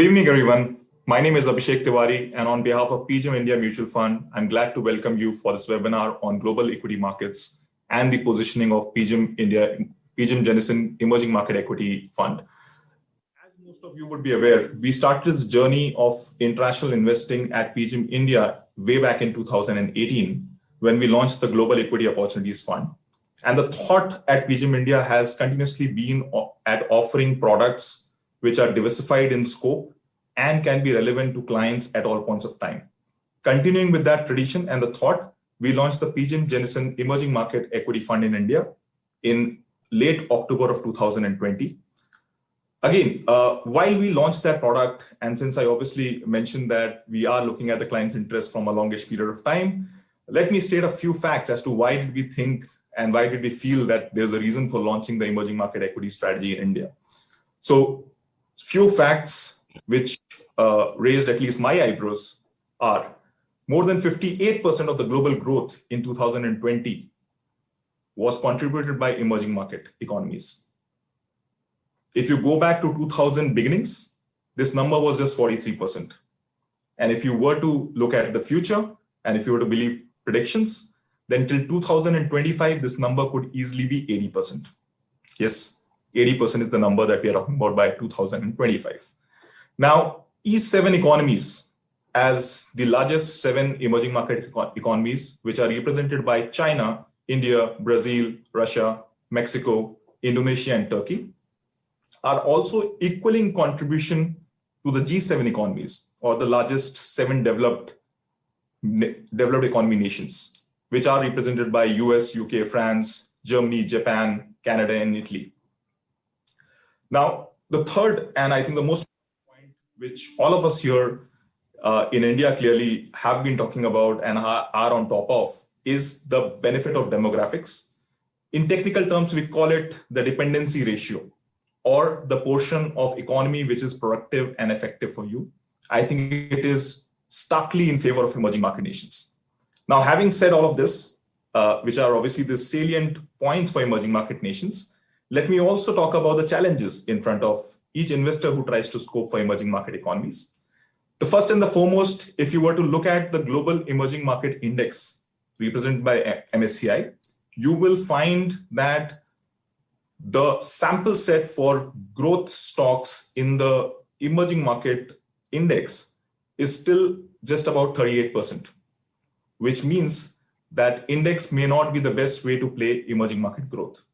Good evening, everyone. My name is Abhishek Tiwari, and on behalf of PGIM India Mutual Fund, I'm glad to welcome you for this webinar on global equity markets and the positioning of PGIM Jennison Emerging Market Equity Fund. As most of you would be aware, we started this journey of international investing at PGIM India way back in 2018 when we launched the Global Equity Opportunities Fund. And the thought at PGIM India has continuously been at offering products which are diversified in scope and can be relevant to clients at all points of time. Continuing with that tradition and the thought, we launched the PGIM Jennison Emerging Market Equity Fund in India in late October of 2020. Again, while we launched that product, and since I obviously mentioned that we are looking at the client's interest from a longish period of time, let me state a few facts as to why did we think and why did we feel that there's a reason for launching the emerging market equity strategy in India. So, few facts which raised at least my eyebrows are more than 58% of the global growth in 2020 was contributed by emerging market economies. If you go back to 2000 beginnings, this number was just 43%. And if you were to look at the future, and if you were to believe predictions, then till 2025, this number could easily be 80%. Yes. 80% is the number that we are talking about by 2025. Now, these 7 economies, as the largest 7 emerging market economies, which are represented by China, India, Brazil, Russia, Mexico, Indonesia, and Turkey, are also equaling contribution to the G7 economies, or the largest 7 developed economy nations, which are represented by US, UK, France, Germany, Japan, Canada, and Italy. Now, the third, and I think the most important point, which all of us here in India clearly have been talking about and are on top of, is the benefit of demographics. In technical terms, we call it the dependency ratio, or the portion of economy which is productive and effective for you. I think it is starkly in favor of emerging market nations. Now, having said all of this, which are obviously the salient points for emerging market nations, let me also talk about the challenges in front of each investor who tries to scope for emerging market economies. The first and the foremost, if you were to look at the Global Emerging Market Index represented by MSCI, you will find that the sample set for growth stocks in the emerging market index is still just about 38%, which means that index may not be the best way to play emerging market growth.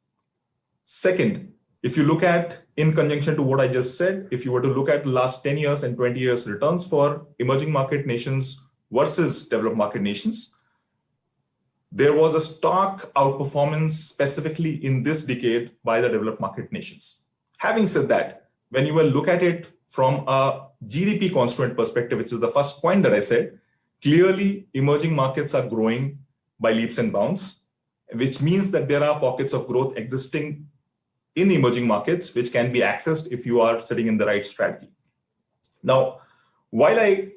Second, if you look at, in conjunction to what I just said, if you were to look at the last 10 years and 20 years returns for emerging market nations versus developed market nations, there was a stark outperformance specifically in this decade by the developed market nations. Having said that, when you will look at it from a GDP constituent perspective, which is the first point that I said, clearly emerging markets are growing by leaps and bounds, which means that there are pockets of growth existing in emerging markets, which can be accessed if you are sitting in the right strategy. Now, while I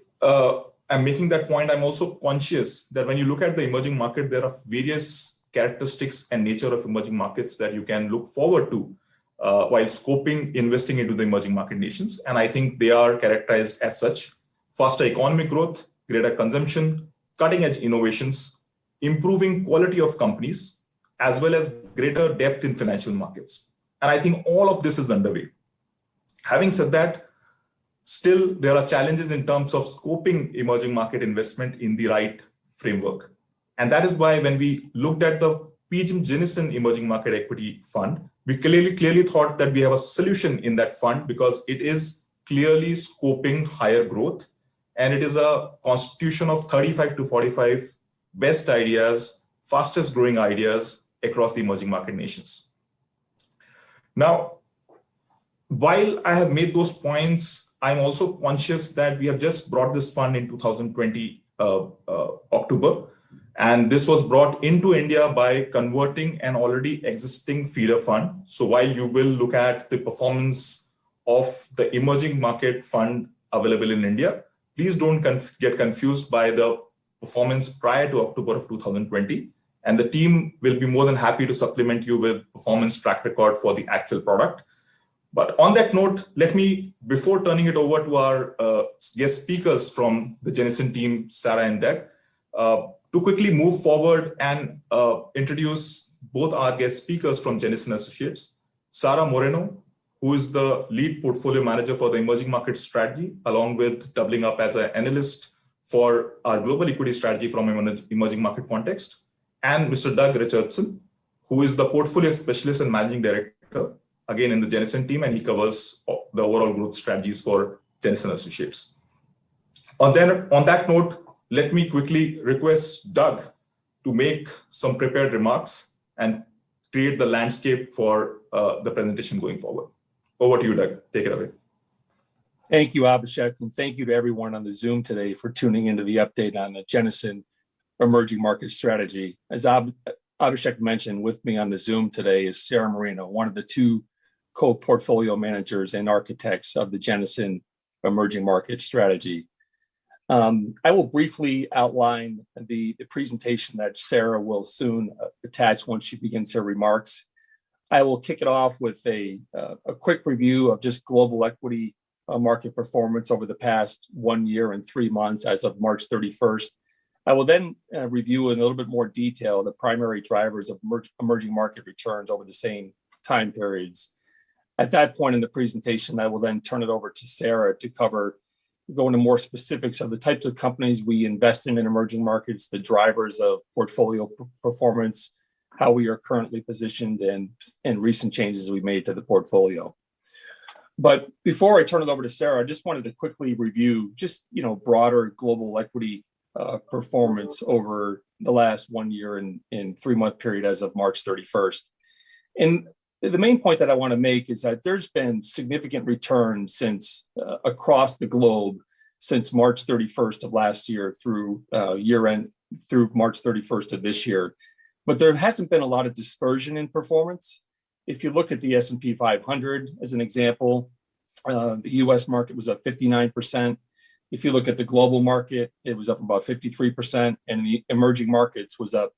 am making that point, I'm also conscious that when you look at the emerging market, there are various characteristics and nature of emerging markets that you can look forward to while scoping investing into the emerging market nations. And I think they are characterized as such: faster economic growth, greater consumption, cutting-edge innovations, improving quality of companies, as well as greater depth in financial markets. And I think all of this is underway. Having said that, still there are challenges in terms of scoping emerging market investment in the right framework. And that is why when we looked at the PGIM Jennison Emerging Market Equity Fund, we clearly thought that we have a solution in that fund because it is clearly scoping higher growth. And it is a constitution of 35 to 45 best ideas, fastest growing ideas across the emerging market nations. Now, while I have made those points, I'm also conscious that we have just brought this fund in 2020 October, and this was brought into India by converting an already existing feeder fund. So while you will look at the performance of the emerging market fund available in India, please don't get confused by the performance prior to October of 2020. And the team will be more than happy to supplement you with performance track record for the actual product. But on that note, let me, before turning it over to our guest speakers from the Jennison team, Sarah and Doug, to quickly move forward and introduce both our guest speakers from Jennison Associates. Sarah Moreno, who is the lead portfolio manager for the emerging market strategy, along with doubling up as an analyst for our global equity strategy from emerging market context, and Mr. Doug Richardson, who is the portfolio specialist and managing director, again in the Jennison team, and he covers the overall growth strategies for Jennison Associates. On that note, let me quickly request Doug to make some prepared remarks and create the landscape for the presentation going forward. Over to you, Doug. Take it away. Thank you, Abhishek, and thank you to everyone on the Zoom today for tuning into the update on the Jennison Emerging Market Strategy. As Abhishek mentioned, with me on the Zoom today is Sarah Moreno, one of the two co-portfolio managers and architects of the Jennison Emerging Market Strategy. I will briefly outline the presentation that Sarah will soon attach once she begins her remarks. I will kick it off with a quick review of just global equity market performance over the past 1 year and 3 months as of March 31st. I will then review in a little bit more detail the primary drivers of emerging market returns over the same time periods. At that point in the presentation, I will then turn it over to Sarah to go into more specifics of the types of companies we invest in emerging markets, the drivers of portfolio performance, how we are currently positioned, and recent changes we made to the portfolio. But before I turn it over to Sarah, I just wanted to quickly review just broader global equity performance over the last 1 year and 3 month period as of March 31st. And the main point that I want to make is that there's been significant returns since across the globe since March 31st of last year through year end through March 31st of this year. But there hasn't been a lot of dispersion in performance. If you look at the S&P 500 as an example, the US market was up 59%. If you look at the global market, it was up about 53%, and the emerging markets was up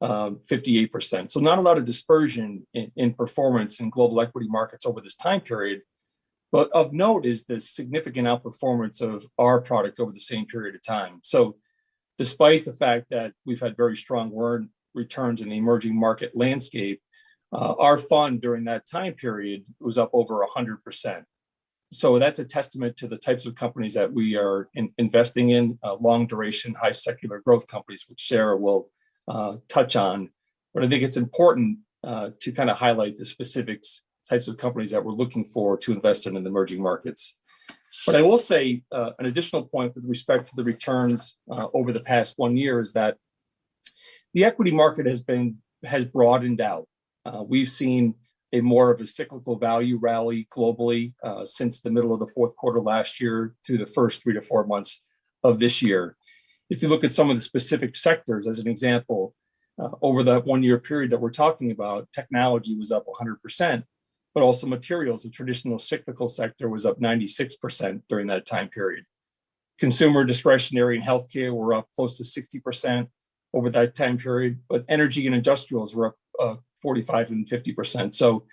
58%. So not a lot of dispersion in performance in global equity markets over this time period. But of note is the significant outperformance of our product over the same period of time. So despite the fact that we've had very strong returns in the emerging market landscape, our fund during that time period was up over 100%. So that's a testament to the types of companies that we are investing in, long duration, high secular growth companies, which Sarah will touch on. But I think it's important to kind of highlight the specifics, types of companies that we're looking for to invest in the emerging markets. But I will say an additional point with respect to the returns over the past 1 year is that the equity market has broadened out. We've seen a more of a cyclical value rally globally since the middle of the fourth quarter last year through the first 3 to 4 months of this year. If you look at some of the specific sectors, as an example, over that 1 year period that we're talking about, technology was up 100%, but also materials, the traditional cyclical sector, was up 96% during that time period. Consumer discretionary and healthcare were up close to 60% over that time period, but energy and industrials were up 45 and 50%. So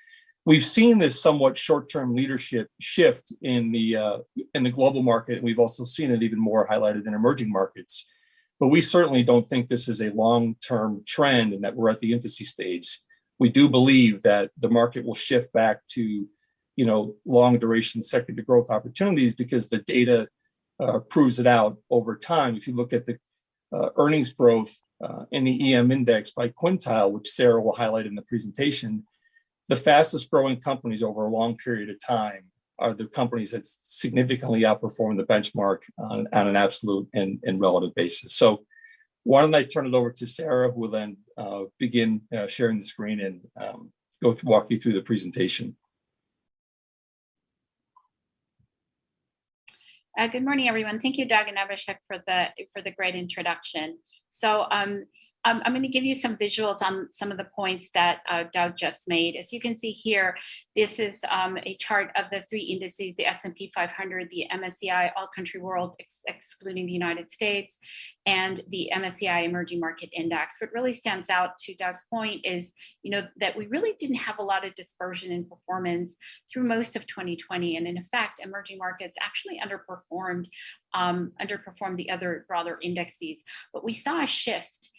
we've seen this somewhat short-term leadership shift in the global market, and we've also seen it even more highlighted in emerging markets. But we certainly don't think this is a long-term trend and that we're at the infancy stage. We do believe that the market will shift back to, long duration secular growth opportunities because the data proves it out over time. If you look at the earnings growth in the EM index by quintile, which Sarah will highlight in the presentation, the fastest growing companies over a long period of time are the companies that significantly outperform the benchmark on an absolute and relative basis. So why don't I turn it over to Sarah, who will then begin sharing the screen and walk you through the presentation. Good morning, everyone. Thank you, Doug and Abhishek, for the great introduction. So I'm going to give you some visuals on some of the points that Doug just made. As you can see here, this is a chart of the 3 indices, the S&P 500, the MSCI All Country World, excluding the United States, and the MSCI Emerging Market Index. What really stands out, to Doug's point, is that we really didn't have a lot of dispersion in performance through most of 2020. And in effect, emerging markets actually underperformed the other broader indexes. But we saw a shift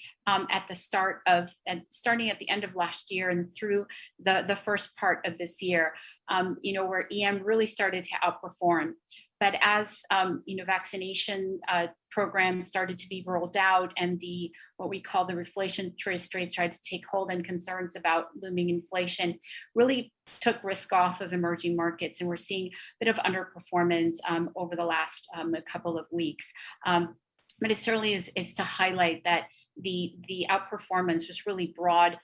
starting at the end of last year and through the first part of this year, where EM really started to outperform. But as vaccination programs started to be rolled out, and what we call the reflation interest rate started to take hold, and concerns about looming inflation really took risk off of emerging markets, and we're seeing a bit of underperformance over the last couple of weeks. But it certainly is to highlight that the outperformance was really broad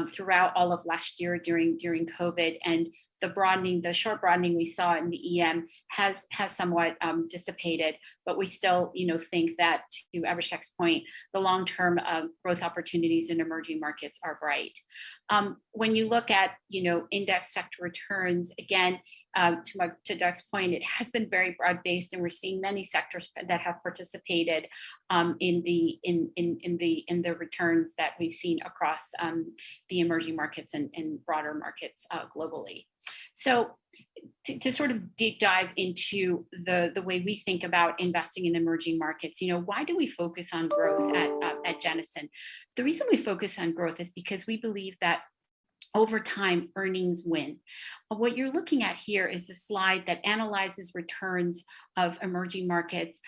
throughout all of last year during COVID, and the sharp broadening we saw in the EM has somewhat dissipated. But we still, think that, to Abhishek's point, the long-term growth opportunities in emerging markets are bright. When you look at, index sector returns, again, to Doug's point, it has been very broad-based, and we're seeing many sectors that have participated in the returns that we've seen across the emerging markets and broader markets globally. So to sort of deep dive into the way we think about investing in emerging markets, why do we focus on growth at Jennison? The reason we focus on growth is because we believe that over time, earnings win. What you're looking at here is a slide that analyzes returns of emerging markets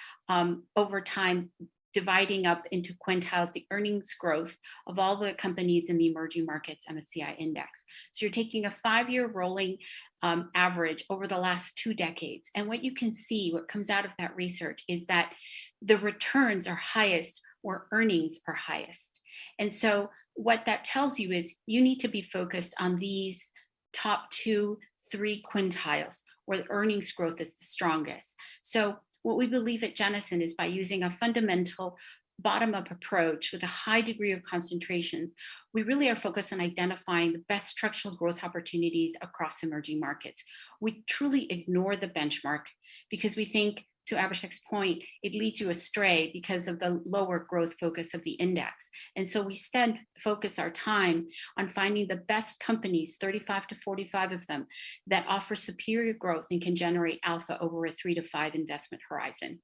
over time, dividing up into quintiles the earnings growth of all the companies in the emerging markets MSCI index. So you're taking a 5-year rolling average over the last 2 decades. And what you can see, what comes out of that research, is that the returns are highest where earnings are highest. And so what that tells you is you need to be focused on these top 2-3 quintiles where the earnings growth is the strongest. So what we believe at Jennison is, by using a fundamental bottom-up approach with a high degree of concentrations, we really are focused on identifying the best structural growth opportunities across emerging markets. We truly ignore the benchmark because we think, to Abhishek's point, it leads you astray because of the lower growth focus of the index. And so we instead focus our time on finding the best companies, 35 to 45 of them, that offer superior growth and can generate alpha over a 3 to 5 investment horizon.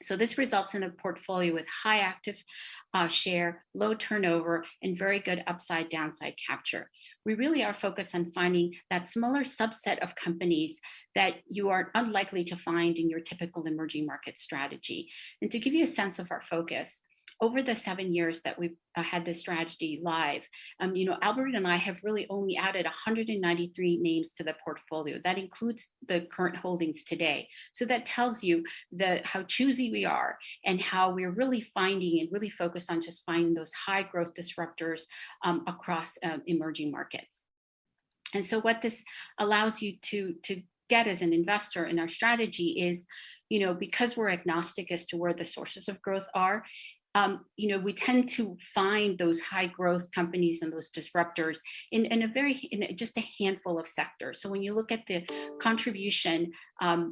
So this results in a portfolio with high active share, low turnover, and very good upside downside capture. We really are focused on finding that smaller subset of companies that you are unlikely to find in your typical emerging market strategy. And to give you a sense of our focus, over the 7 years that we've had this strategy live, Albert and I have really only added 193 names to the portfolio. That includes the current holdings today. So that tells you how choosy we are and how we're really finding and really focused on just finding those high growth disruptors across emerging markets. And so what this allows you to get as an investor in our strategy is, because we're agnostic as to where the sources of growth are, we tend to find those high growth companies and those disruptors in just a handful of sectors. So when you look at the contribution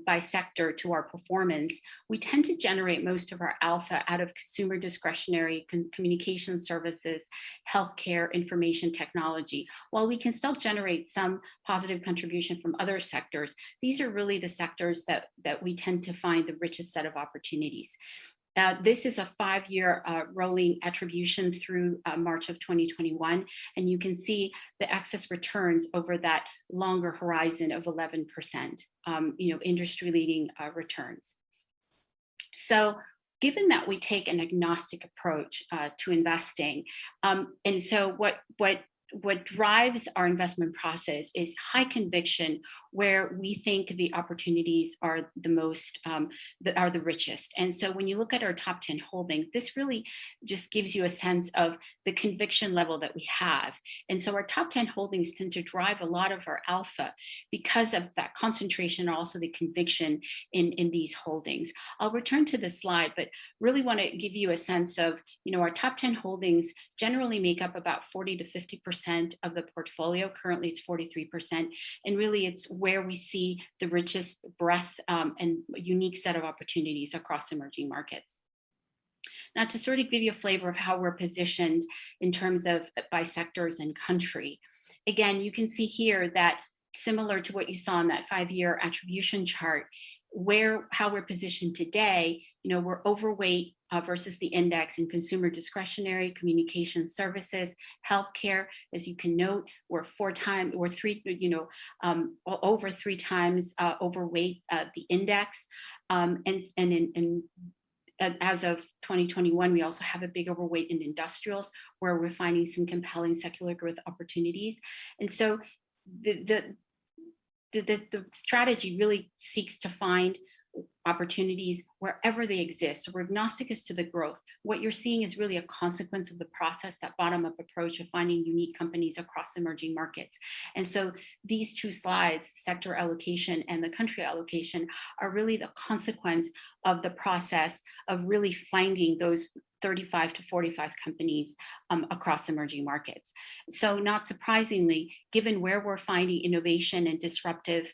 by sector to our performance, we tend to generate most of our alpha out of consumer discretionary, communication services, healthcare, information technology. While we can still generate some positive contribution from other sectors, these are really the sectors that we tend to find the richest set of opportunities. This is a 5-year rolling attribution through March of 2021, and you can see the excess returns over that longer horizon of 11%, industry-leading returns. So given that we take an agnostic approach to investing, and so what what drives our investment process is high conviction, where we think the opportunities are the most, are the richest. And so when you look at our top 10 holdings, this really just gives you a sense of the conviction level that we have. And so our top 10 holdings tend to drive a lot of our alpha because of that concentration, also the conviction in these holdings. I'll return to the slide, but really want to give you a sense of, our top 10 holdings generally make up about 40 to 50% of the portfolio. Currently, it's 43%. And really, it's where we see the richest breadth and unique set of opportunities across emerging markets. Now, to sort of give you a flavor of how we're positioned in terms of by sectors and country, again, you can see here that similar to what you saw in that 5-year attribution chart, how we're positioned today, we're overweight versus the index in consumer discretionary, communication services, healthcare. As you can note, we're over 3 times overweight the index. As of 2021, we also have a big overweight in industrials, where we're finding some compelling secular growth opportunities. And so the strategy really seeks to find opportunities wherever they exist. So we're agnostic as to the growth. What you're seeing is really a consequence of the process, that bottom-up approach of finding unique companies across emerging markets. And so these 2 slides, sector allocation and the country allocation, are really the consequence of the process of really finding those 35 to 45 companies across emerging markets. So not surprisingly, given where we're finding innovation and disruptive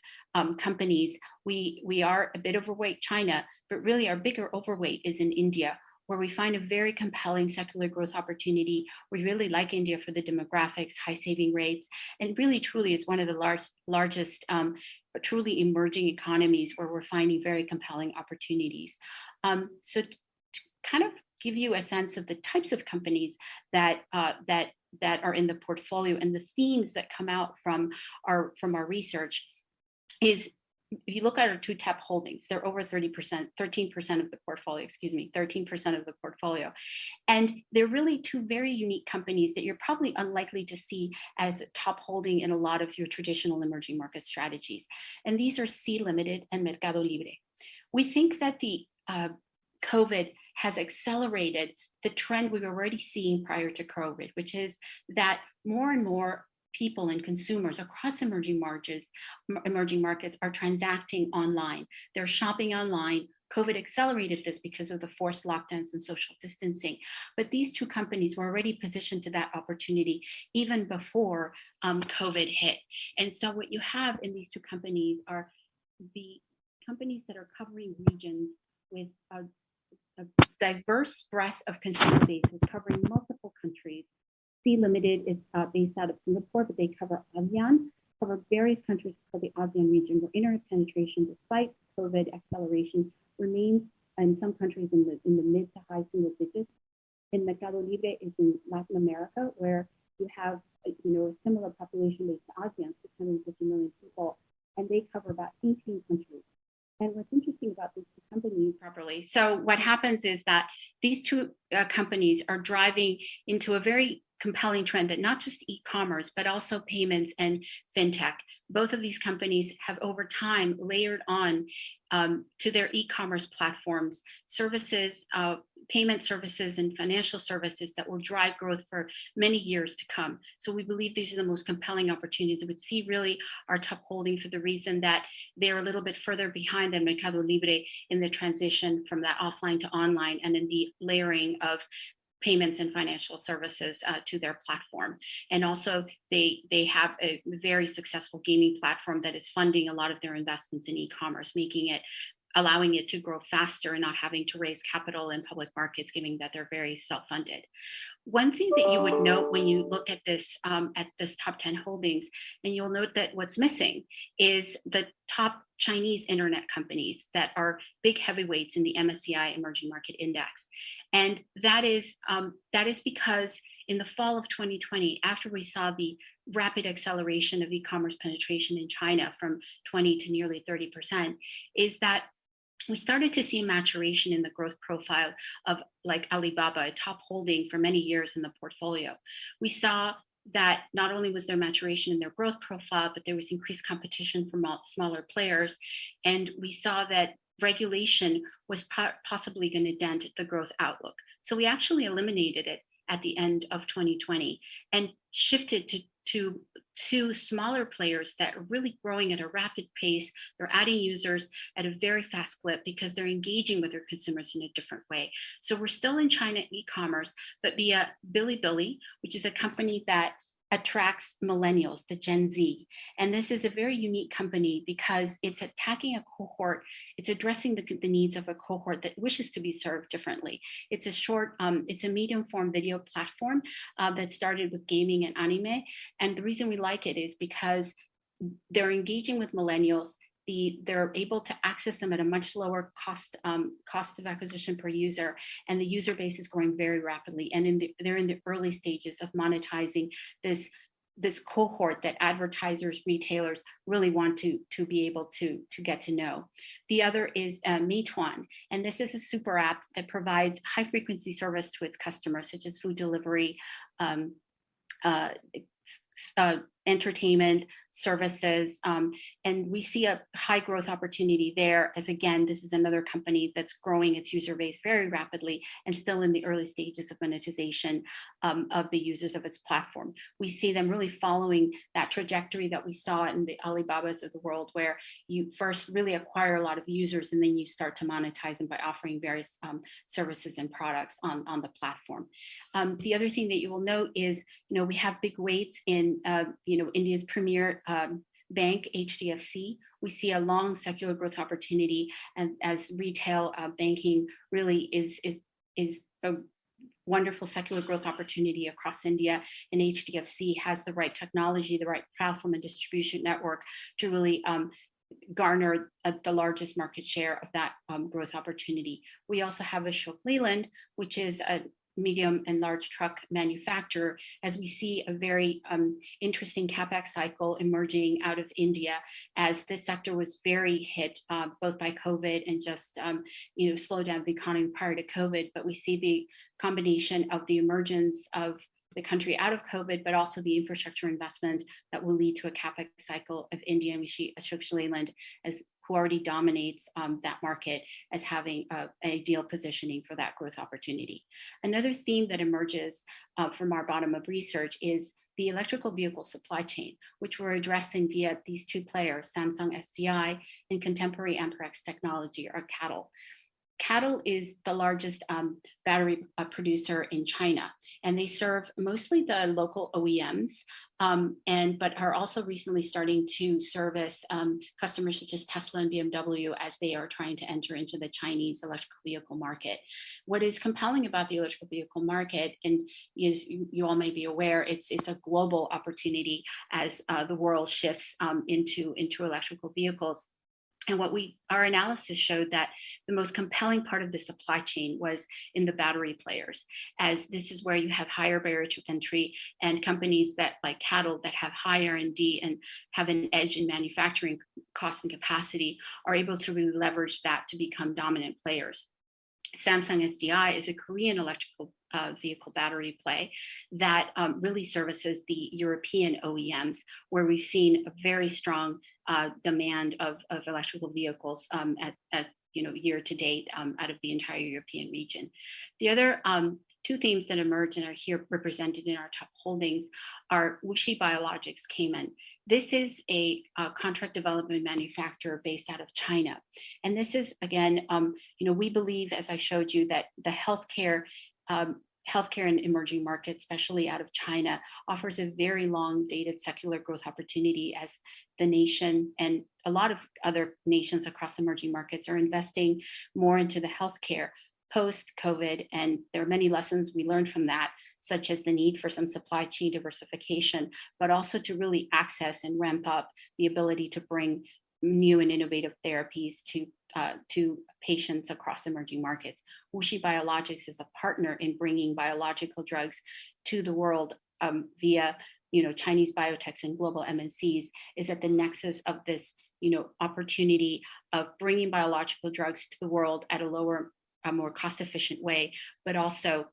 companies, we are a bit overweight China, but really our bigger overweight is in India, where we find a very compelling secular growth opportunity. We really like India for the demographics, high saving rates, and really truly it's one of the largest truly emerging economies where we're finding very compelling opportunities. So to kind of give you a sense of the types of companies that are in the portfolio and the themes that come out from our research is, if you look at our 2 top holdings, they're over 13% of the portfolio, 13% of the portfolio. And they're really 2 very unique companies that you're probably unlikely to see as a top holding in a lot of your traditional emerging market strategies. And these are C Limited and Mercado Libre. We think that the COVID has accelerated the trend we were already seeing prior to COVID, which is that more and more people and consumers across emerging markets are transacting online. They're shopping online. COVID accelerated this because of the forced lockdowns and social distancing. But these 2 companies were already positioned to that opportunity even before COVID hit. And so what you have in these 2 companies are the companies that are covering regions with a diverse breadth of consumer bases, covering multiple countries. C Limited is based out of Singapore, but they cover ASEAN, cover various countries for the ASEAN region, where internet penetration, despite COVID acceleration, remains in some countries in the mid to high single digits. And Mercado Libre is in Latin America, where you have a similar population base to ASEAN, 650 million people, and they cover about 18 countries. And what's interesting about these 2 companies properly, so what happens is that these 2 companies are driving into a very compelling trend that not just e-commerce, but also payments and fintech. Both of these companies have over time layered on to their e-commerce platforms services, payment services and financial services that will drive growth for many years to come. So we believe these are the most compelling opportunities. We see really our top holding for the reason that they're a little bit further behind than Mercado Libre in the transition from that offline to online and in the layering of payments and financial services to their platform. And also they have a very successful gaming platform that is funding a lot of their investments in e-commerce, allowing it to grow faster and not having to raise capital in public markets, given that they're very self-funded. One thing that you would note when you look at this top 10 holdings, and you'll note that what's missing is the top Chinese internet companies that are big heavyweights in the MSCI Emerging Market Index. And that is because in the fall of 2020, after we saw the rapid acceleration of e-commerce penetration in China from 20 to nearly 30%, is that we started to see maturation in the growth profile of like Alibaba, a top holding for many years in the portfolio. We saw that not only was there maturation in their growth profile, but there was increased competition from smaller players. And we saw that regulation was possibly going to dent the growth outlook. So we actually eliminated it at the end of 2020 and shifted to two smaller players that are really growing at a rapid pace. They're adding users at a very fast clip because they're engaging with their consumers in a different way. So we're still in China e-commerce, but via Bilibili, which is a company that attracts millennials, the Gen Z. And this is a very unique company because it's attacking a cohort. It's addressing the needs of a cohort that wishes to be served differently. It's a medium form video platform that started with gaming and anime. And the reason we like it is because they're engaging with millennials. They're able to access them at a much lower cost of acquisition per user, and the user base is growing very rapidly. And they're in the early stages of monetizing this cohort that advertisers, retailers really want to be able to get to know. The other is Meituan, and this is a super app that provides high frequency service to its customers, such as food delivery, entertainment services, and we see a high growth opportunity there, as again, this is another company that's growing its user base very rapidly and still in the early stages of monetization of the users of its platform. We see them really following that trajectory that we saw in the Alibabas of the world, where you first really acquire a lot of users and then you start to monetize them by offering various services and products on the platform. The other thing that you will note is, we have big weights in India's premier bank, HDFC. We see a long secular growth opportunity, and as retail banking really is a wonderful secular growth opportunity across India, and HDFC has the right technology, the right platform and distribution network to really garner the largest market share of that growth opportunity. We also have Ashok Leyland, which is a medium and large truck manufacturer, as we see a very interesting CapEx cycle emerging out of India, as this sector was very hit both by COVID and just slowed down the economy prior to COVID. But we see the combination of the emergence of the country out of COVID, but also the infrastructure investment that will lead to a CapEx cycle of India. And we see Ashok Leyland who already dominates that market as having an ideal positioning for that growth opportunity. Another theme that emerges from our bottom-up research is the electrical vehicle supply chain, which we're addressing via these two players, Samsung SDI and Contemporary Amperex Technology, or CATL. CATL is the largest battery producer in China, and they serve mostly the local OEMs, but are also recently starting to service customers such as Tesla and BMW as they are trying to enter into the Chinese electrical vehicle market. What is compelling about the electrical vehicle market, and you all may be aware, it's a global opportunity as the world shifts into electrical vehicles. And our analysis showed that the most compelling part of the supply chain was in the battery players, as this is where you have higher barrier to entry, and companies that like CATL that have high R&D and have an edge in manufacturing cost and capacity are able to really leverage that to become dominant players. Samsung SDI is a Korean electrical vehicle battery play that really services the European OEMs, where we've seen a very strong demand of electrical vehicles at year to date out of the entire European region. The other two themes that emerge and are here represented in our top holdings are WuXi Biologics Cayman. This is a contract development manufacturer based out of China. And this is, again, we believe, as I showed you, that the healthcare in emerging markets, especially out of China, offers a very long dated secular growth opportunity, as the nation and a lot of other nations across emerging markets are investing more into the healthcare post-COVID. And there are many lessons we learned from that, such as the need for some supply chain diversification, but also to really access and ramp up the ability to bring new and innovative therapies to patients across emerging markets. WuXi Biologics is a partner in bringing biological drugs to the world via Chinese biotechs and global MNCs, is at the nexus of this opportunity of bringing biological drugs to the world at a more cost-efficient way, but also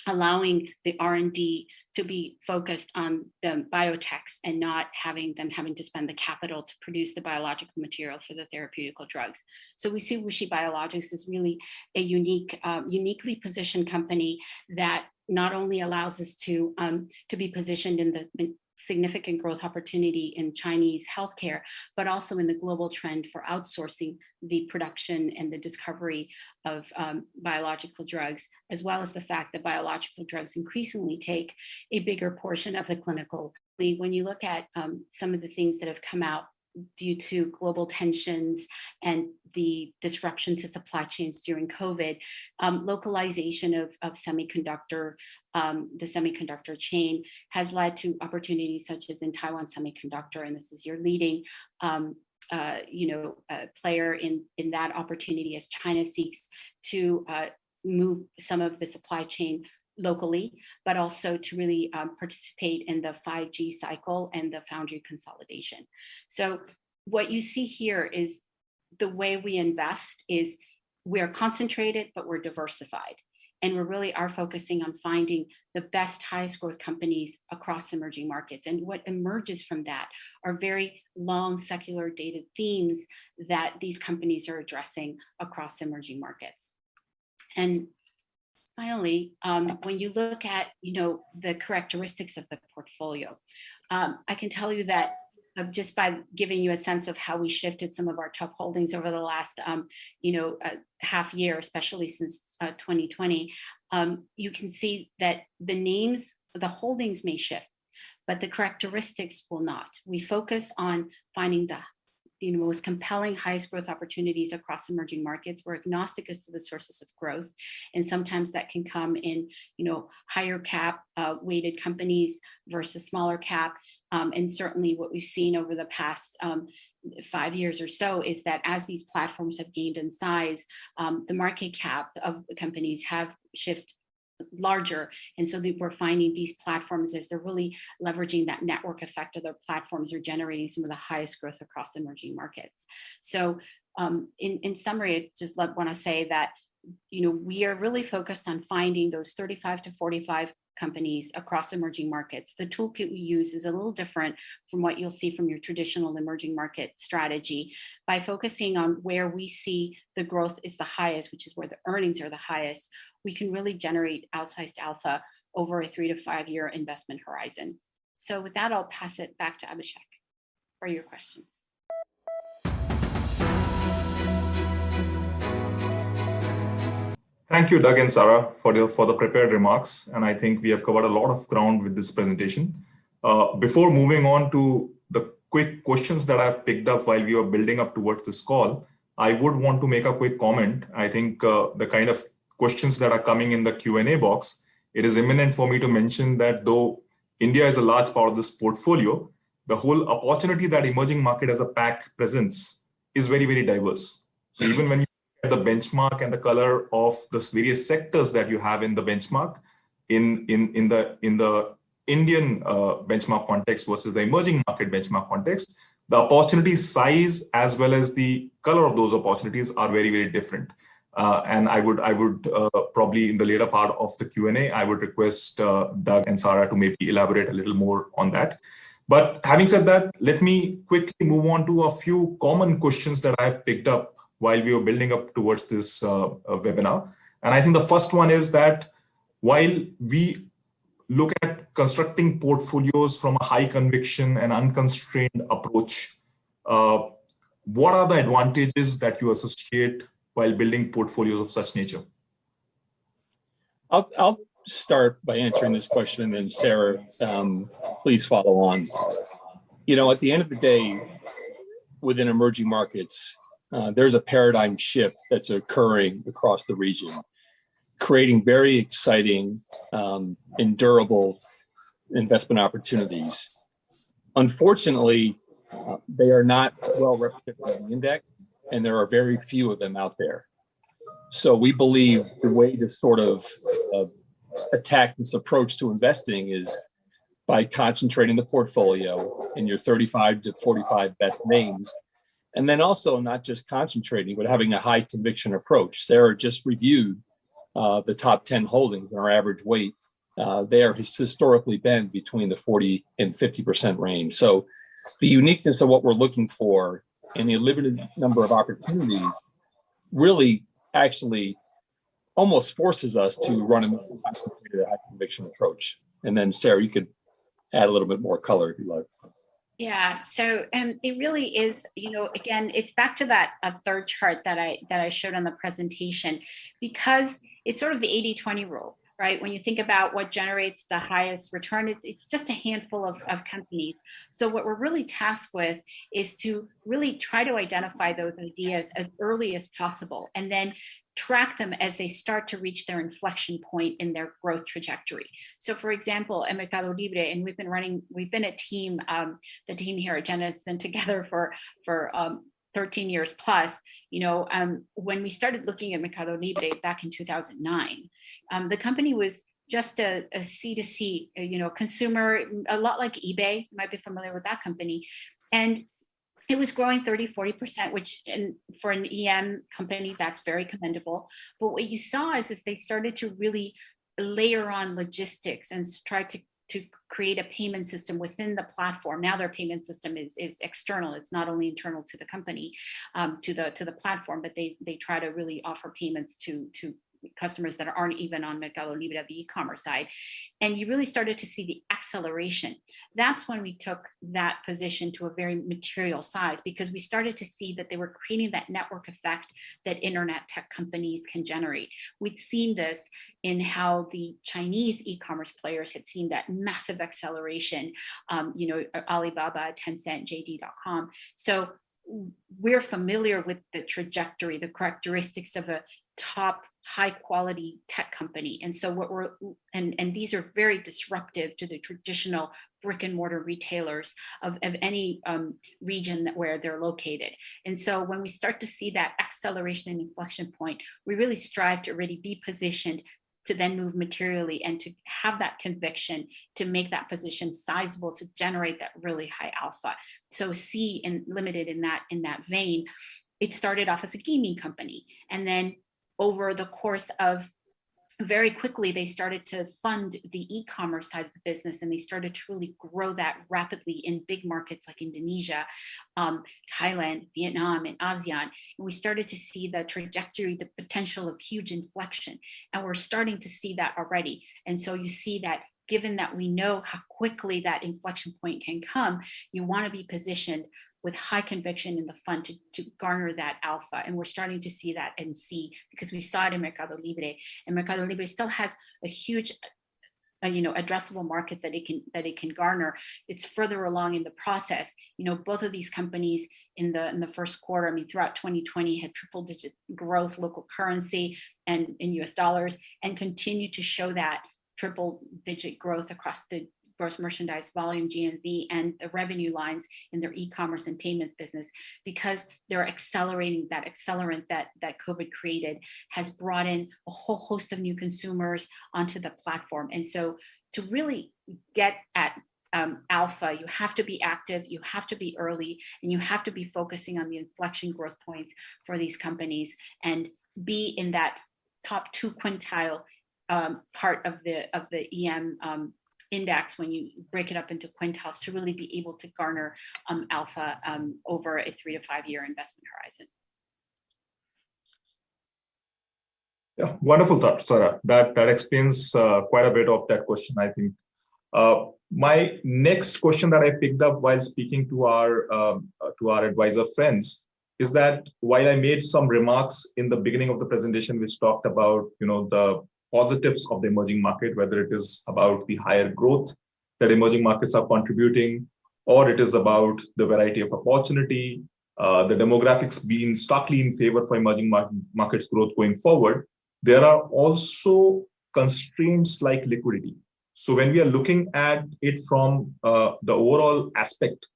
allowing the R&D to be focused on the biotechs and not having to spend the capital to produce the biological material for the therapeutical drugs. So we see WuXi Biologics is really a uniquely positioned company that not only allows us to be positioned in the significant growth opportunity in Chinese healthcare, but also in the global trend for outsourcing the production and the discovery of biological drugs, as well as the fact that biological drugs increasingly take a bigger portion of the clinical. When you look at some of the things that have come out due to global tensions and the disruption to supply chains during COVID, localization of semiconductor, the semiconductor chain has led to opportunities such as in Taiwan Semiconductor, and this is your leading player in that opportunity as China seeks to move some of the supply chain locally, but also to really participate in the 5G cycle and the foundry consolidation. So what you see here is the way we invest is we're concentrated, but we're diversified. And we really are focusing on finding the best, highest growth companies across emerging markets. And what emerges from that are very long secular dated themes that these companies are addressing across emerging markets. And finally, when you look at the characteristics of the portfolio, I can tell you that just by giving you a sense of how we shifted some of our top holdings over the last half year, especially since 2020, you can see that the holdings may shift, but the characteristics will not. We focus on finding the most compelling, highest growth opportunities across emerging markets. We're agnostic as to the sources of growth. And sometimes that can come in, higher cap weighted companies versus smaller cap. And certainly what we've seen over the past 5 years or so is that as these platforms have gained in size, the market cap of the companies have shifted larger. And so we're finding these platforms as they're really leveraging that network effect of their platforms are generating some of the highest growth across emerging markets. So in summary, I just want to say that, we are really focused on finding those 35 to 45 companies across emerging markets. The toolkit we use is a little different from what you'll see from your traditional emerging market strategy. By focusing on where we see the growth is the highest, which is where the earnings are the highest, we can really generate outsized alpha over a 3 to 5 year investment horizon. So with that, I'll pass it back to Abhishek for your questions. Thank you, Doug and Sarah, for the prepared remarks. And I think we have covered a lot of ground with this presentation. Before moving on to the quick questions that I've picked up while we were building up towards this call, I would want to make a quick comment. I think the kind of questions that are coming in the Q&A box, it is imminent for me to mention that though India is a large part of this portfolio, the whole opportunity that emerging market as a pack presents is very, very diverse. So even when you the benchmark and the color of the various sectors that you have in the benchmark in the Indian benchmark context versus the emerging market benchmark context, the opportunity size as well as the color of those opportunities are very, very different. And I would probably in the later part of the Q&A, I would request Doug and Sarah to maybe elaborate a little more on that. But having said that, let me quickly move on to a few common questions that I've picked up while we were building up towards this webinar. And I think the first one is that while we look at constructing portfolios from a high conviction and unconstrained approach, what are the advantages that you associate while building portfolios of such nature? I'll start by answering this question, and then Sarah, please follow on. At the end of the day, within emerging markets, there's a paradigm shift that's occurring across the region, creating very exciting and durable investment opportunities. Unfortunately, they are not well represented in the index, and there are very few of them out there. So we believe the way to sort of attack this approach to investing is by concentrating the portfolio in your 35 to 45 best names. And then also not just concentrating, but having a high conviction approach. Sarah just reviewed the top 10 holdings and our average weight, there has historically been between the 40 and 50% range. So the uniqueness of what we're looking for and the limited number of opportunities really actually almost forces us to run a high conviction approach. And then Sarah, you could add a little bit more color if you like. Yeah, so it really is, again, it's back to that third chart that I showed on the presentation, because it's sort of the 80-20 rule, right? When you think about what generates the highest return, it's just a handful of companies. So what we're really tasked with is to really try to identify those ideas as early as possible, and then track them as they start to reach their inflection point in their growth trajectory. So for example, at Mercado Libre, and we've been a team, the team here at Jennison has been together for 13 years plus. When we started looking at Mercado Libre back in 2009, the company was just a C2C, consumer, a lot like eBay. You might be familiar with that company. And it was growing 30-40%, which for an EM company, that's very commendable. But what you saw is they started to really layer on logistics and try to create a payment system within the platform. Now their payment system is external. It's not only internal to the company, to the platform, but they try to really offer payments to customers that aren't even on Mercado Libre, the e-commerce side. And you really started to see the acceleration. That's when we took that position to a very material size, because we started to see that they were creating that network effect that internet tech companies can generate. We'd seen this in how the Chinese e-commerce players had seen that massive acceleration, Alibaba, Tencent, JD.com. So we're familiar with the trajectory, the characteristics of a top high quality tech company. And so and these are very disruptive to the traditional brick and mortar retailers of any region where they're located. And so when we start to see that acceleration and inflection point, we really strive to already be positioned to then move materially and to have that conviction to make that position sizable, to generate that really high alpha. So C and limited in that vein, it started off as a gaming company. And then over the course of very quickly, they started to fund the e-commerce side of the business, and they started to really grow that rapidly in big markets like Indonesia, Thailand, Vietnam, and ASEAN. And we started to see the trajectory, the potential of huge inflection, and we're starting to see that already. And so you see that given that we know how quickly that inflection point can come, you want to be positioned with high conviction in the fund to garner that alpha. And we're starting to see that and see, because we saw it in Mercado Libre, and Mercado Libre still has a huge addressable market that it can garner. It's further along in the process. Both of these companies in the first quarter, throughout 2020, had triple-digit growth, local currency and in US dollars, and continue to show that triple-digit growth across the gross merchandise volume, GMV, and the revenue lines in their e-commerce and payments business, because they're accelerating. That accelerant that COVID created has brought in a whole host of new consumers onto the platform. And so to really get at alpha, you have to be active, you have to be early, and you have to be focusing on the inflection growth points for these companies and be in that top 2 quintile part of the EM index when you break it up into quintiles, to really be able to garner alpha over a 3 to 5 year investment horizon. Yeah, wonderful thought, Sarah. That explains quite a bit of that question, I think. My next question that I picked up while speaking to our advisor friends is that while I made some remarks in the beginning of the presentation, which talked about the positives of the emerging market, whether it is about the higher growth that emerging markets are contributing, or it is about the variety of opportunity, the demographics being starkly in favor for emerging markets growth going forward, there are also constraints like liquidity. So when we are looking at it from the overall aspect,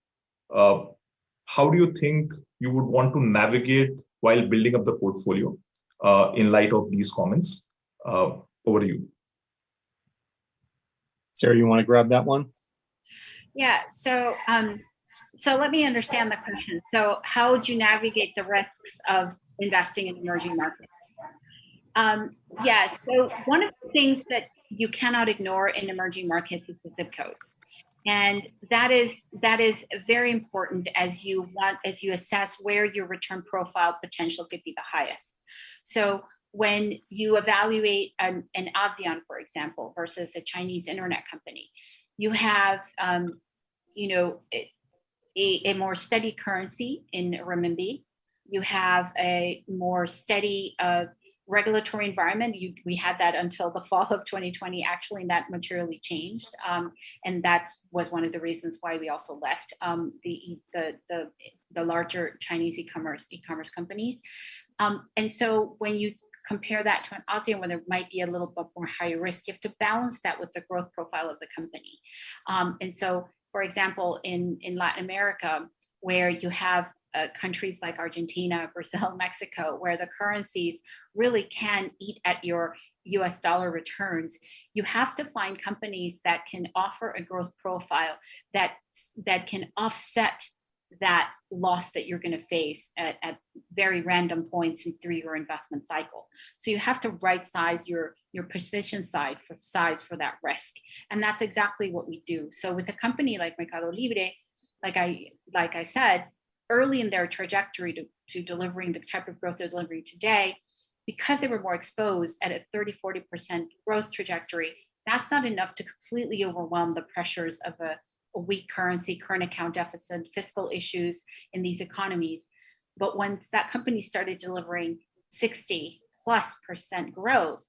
how do you think you would want to navigate while building up the portfolio in light of these comments? Over to you. Sarah, you want to grab that one? Yeah, so let me understand the question. So how would you navigate the risks of investing in emerging markets? Yes. So one of the things that you cannot ignore in emerging markets is the zip code. And that is very important as you assess where your return profile potential could be the highest. So when you evaluate an ASEAN, for example, versus a Chinese internet company, you have a more steady currency in renminbi. You have a more steady regulatory environment. We had that until the fall of 2020, actually, and that materially changed. And that was one of the reasons why we also left the larger Chinese e-commerce companies. And so when you compare that to an ASEAN where there might be a little bit more higher risk, you have to balance that with the growth profile of the company. And so, for example, in Latin America, where you have countries like Argentina, Brazil, Mexico, where the currencies really can eat at your US dollar returns, you have to find companies that can offer a growth profile that can offset that loss that you're going to face at very random points through your investment cycle. So you have to right size your position size for that risk. And that's exactly what we do. So with a company like Mercado Libre, like I said, early in their trajectory to delivering the type of growth they're delivering today, because they were more exposed at a 30-40% growth trajectory, that's not enough to completely overwhelm the pressures of a weak currency, current account deficit, fiscal issues in these economies. But once that company started delivering 60+% growth,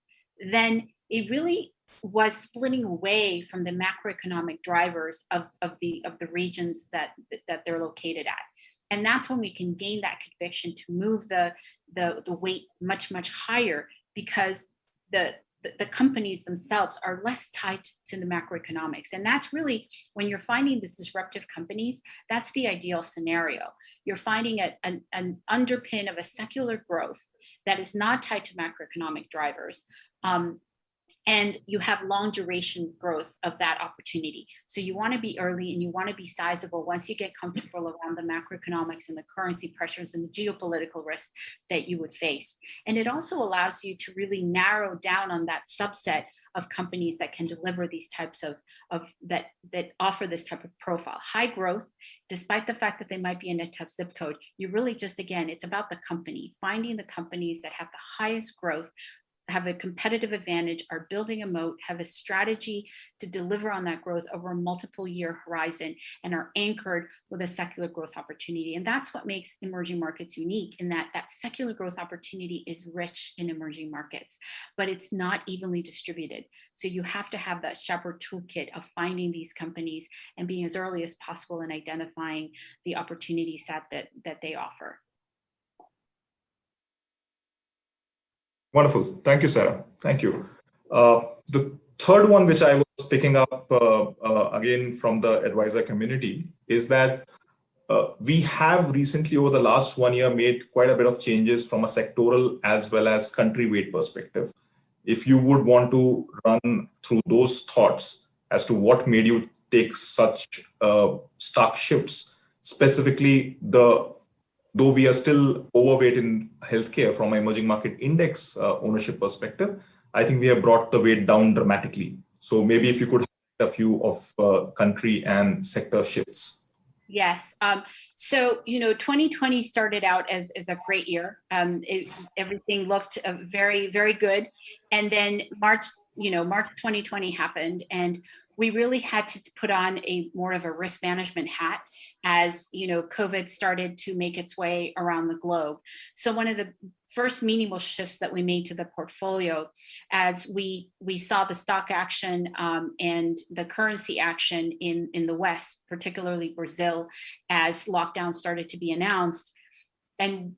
then it really was splitting away from the macroeconomic drivers of the regions that they're located at. And that's when we can gain that conviction to move the weight much higher, because the companies themselves are less tied to the macroeconomics. And that's really, when you're finding these disruptive companies, that's the ideal scenario. You're finding an underpin of a secular growth that is not tied to macroeconomic drivers. And you have long duration growth of that opportunity. So you want to be early and you want to be sizable once you get comfortable around the macroeconomics and the currency pressures and the geopolitical risks that you would face. And it also allows you to really narrow down on that subset of companies that can deliver these types of that offer this type of profile. High growth, despite the fact that they might be in a tough zip code, you really just, again, it's about the company, finding the companies that have the highest growth, have a competitive advantage, are building a moat, have a strategy to deliver on that growth over a multiple year horizon, and are anchored with a secular growth opportunity. And that's what makes emerging markets unique, in that secular growth opportunity is rich in emerging markets, but it's not evenly distributed. So you have to have that shepherd toolkit of finding these companies and being as early as possible in identifying the opportunity set that they offer. Wonderful. Thank you, Sarah. Thank you. The third one, which I was picking up again from the advisor community, is that we have recently, over the last 1 year, made quite a bit of changes from a sectoral as well as country weight perspective. If you would want to run through those thoughts as to what made you take such stark shifts, specifically though we are still overweight in healthcare from an emerging market index ownership perspective, I think we have brought the weight down dramatically. So maybe if you could highlight a few of country and sector shifts. Yes. So, 2020 started out as a great year. Everything looked very, very good. And then March 2020 happened, and we really had to put on more of a risk management hat as, COVID started to make its way around the globe. So one of the first meaningful shifts that we made to the portfolio, as we saw the stock action and the currency action in the West, particularly Brazil, as lockdown started to be announced, and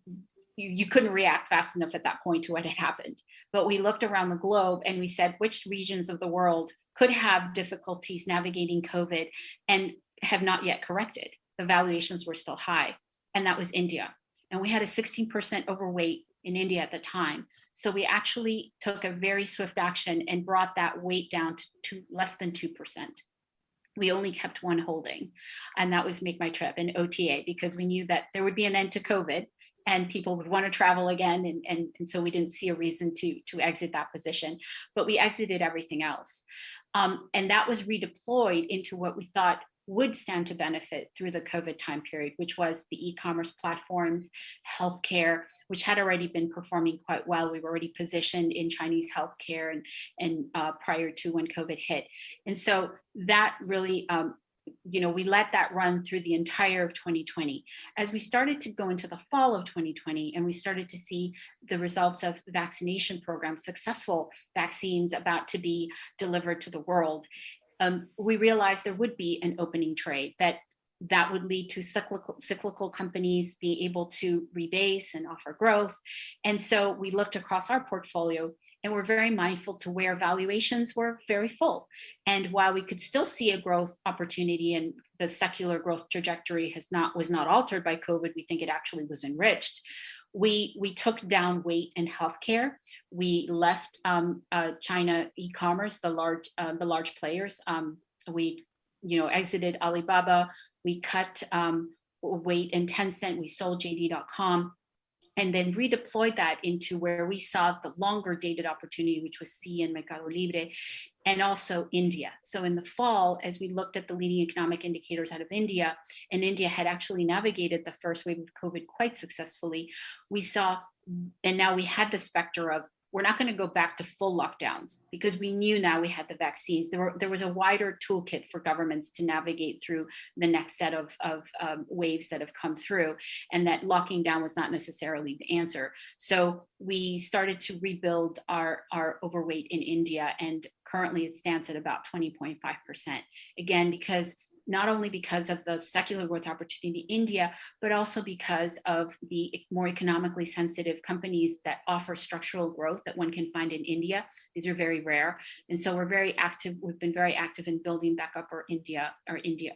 you couldn't react fast enough at that point to what had happened. But we looked around the globe and we said, which regions of the world could have difficulties navigating COVID and have not yet corrected? The valuations were still high, and that was India. And we had a 16% overweight in India at the time. So we actually took a very swift action and brought that weight down to less than 2%. We only kept one holding, and that was Make My Trip and OTA, because we knew that there would be an end to COVID. and people would want to travel again. And so we didn't see a reason to exit that position, but we exited everything else. And that was redeployed into what we thought would stand to benefit through the COVID time period, which was the e-commerce platforms, healthcare, which had already been performing quite well. We were already positioned in Chinese healthcare and prior to when COVID hit. And so that really, we let that run through the entire of 2020. As we started to go into the fall of 2020 and we started to see the results of vaccination programs, successful vaccines about to be delivered to the world, we realized there would be an opening trade that would lead to cyclical companies being able to rebase and offer growth. And so we looked across our portfolio and we're very mindful to where valuations were very full. And while we could still see a growth opportunity and the secular growth trajectory was not altered by COVID, we think it actually was enriched. We took down weight in healthcare. We left China e-commerce, the large players. We exited Alibaba. We cut weight in Tencent. We sold JD.com. And then redeployed that into where we saw the longer dated opportunity, which was C and Mercado Libre, and also India. So in the fall, as we looked at the leading economic indicators out of India, and India had actually navigated the first wave of COVID quite successfully, we saw, and now we had the specter of, we're not going to go back to full lockdowns because we knew now we had the vaccines. There was a wider toolkit for governments to navigate through the next set of waves that have come through, and that locking down was not necessarily the answer. So we started to rebuild our overweight in India, and currently it stands at about 20.5%. Again, not only because of the secular growth opportunity in India, but also because of the more economically sensitive companies that offer structural growth that one can find in India. These are very rare. And so we're very active. We've been very active in building back up our India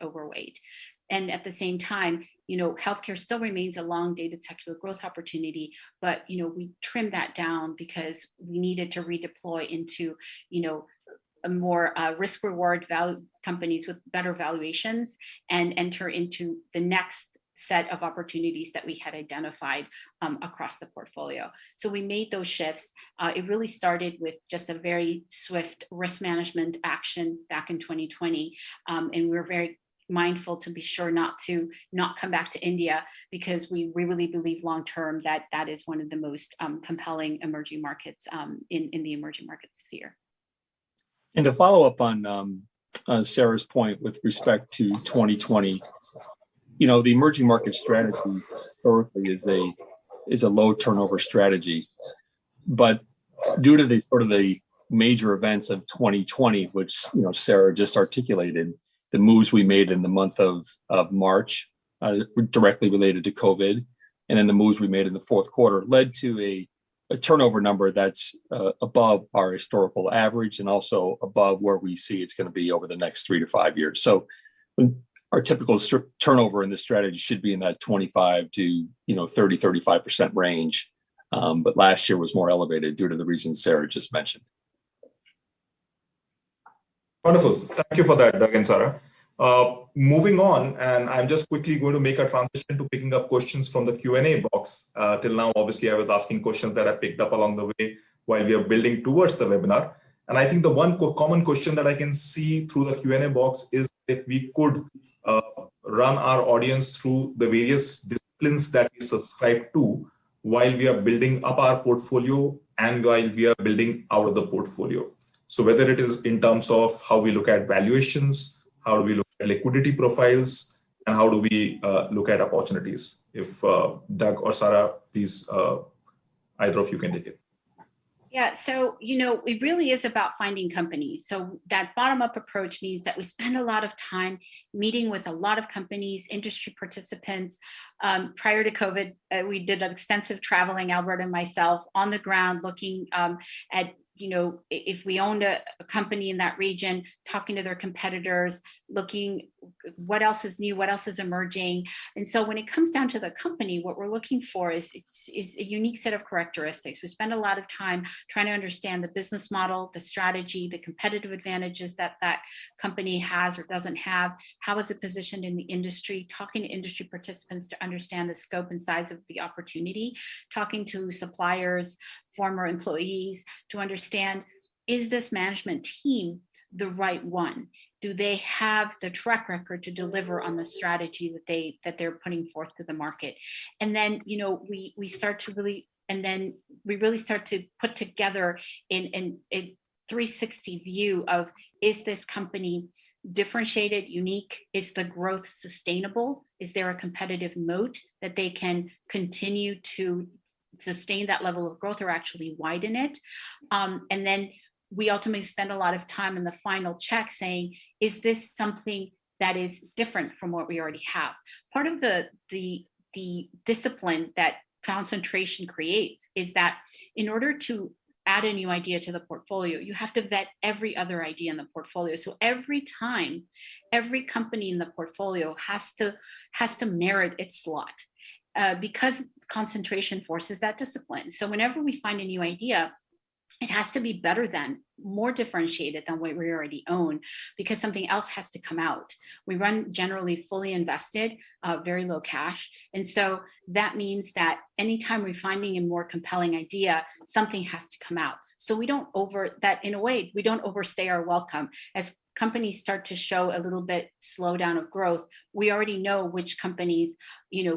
overweight. And at the same time, healthcare still remains a long dated secular growth opportunity, but, we trimmed that down because we needed to redeploy into, a more risk reward value companies with better valuations and enter into the next set of opportunities that we had identified across the portfolio. So we made those shifts. It really started with just a very swift risk management action back in 2020. And we were very mindful to be sure not come back to India, because we really believe long term that is one of the most compelling emerging markets in the emerging market sphere. And to follow up on Sarah's point with respect to 2020, the emerging market strategy historically is a low turnover strategy, but due to the major events of 2020, which Sarah just articulated, the moves we made in the month of March directly related to COVID, and then the moves we made in the fourth quarter led to a turnover number that's above our historical average and also above where we see it's going to be over the next 3 to 5 years. So our typical turnover in this strategy should be in that 25 to 30-35% range. But last year was more elevated due to the reasons Sarah just mentioned. Wonderful. Thank you for that, Doug and Sarah. Moving on, and I'm just quickly going to make a transition to picking up questions from the Q&A box. Till now, obviously, I was asking questions that I picked up along the way while we are building towards the webinar. And I think the one common question that I can see through the Q&A box is if we could run our audience through the various disciplines that we subscribe to while we are building up our portfolio and while we are building out of the portfolio. So whether it is in terms of how we look at valuations, how do we look at liquidity profiles, and how do we look at opportunities? If Doug or Sarah, please, either of you can take it. Yeah, so, it really is about finding companies. So that bottom-up approach means that we spend a lot of time meeting with a lot of companies, industry participants. Prior to COVID, we did extensive traveling, Albert and myself, on the ground, looking at if we owned a company in that region, talking to their competitors, looking what else is new, what else is emerging. And so when it comes down to the company, what we're looking for is a unique set of characteristics. We spend a lot of time trying to understand the business model, the strategy, the competitive advantages that that company has or doesn't have. How is it positioned in the industry? Talking to industry participants to understand the scope and size of the opportunity, talking to suppliers, former employees to understand, is this management team the right one? Do they have the track record to deliver on the strategy that they're putting forth to the market? And then, we start to really, and then we really start to put together in a 360 view of, is this company differentiated, unique? Is the growth sustainable? Is there a competitive moat that they can continue to sustain that level of growth or actually widen it? And then we ultimately spend a lot of time in the final check saying, is this something that is different from what we already have? Part of the discipline that concentration creates is that in order to add a new idea to the portfolio, you have to vet every other idea in the portfolio. So every time, every company in the portfolio has to merit its slot. Because concentration forces that discipline. So whenever we find a new idea, it has to be better than, more differentiated than what we already own, because something else has to come out. We run generally fully invested, very low cash. And so that means that anytime we're finding a more compelling idea, something has to come out. So we don't we don't overstay our welcome. As companies start to show a little bit slowdown of growth, we already know which companies,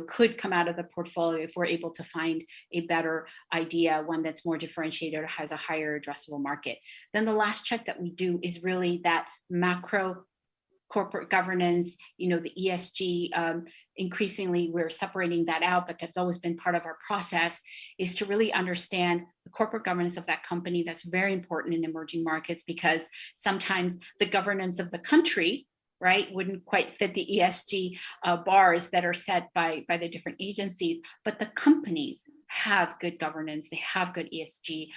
could come out of the portfolio if we're able to find a better idea, one that's more differentiated or has a higher addressable market. Then the last check that we do is really that macro corporate governance, the ESG, increasingly we're separating that out, but that's always been part of our process, is to really understand the corporate governance of that company. That's very important in emerging markets, because sometimes the governance of the country, right, wouldn't quite fit the ESG bars that are set by the different agencies, but the companies have good governance, they have good ESG,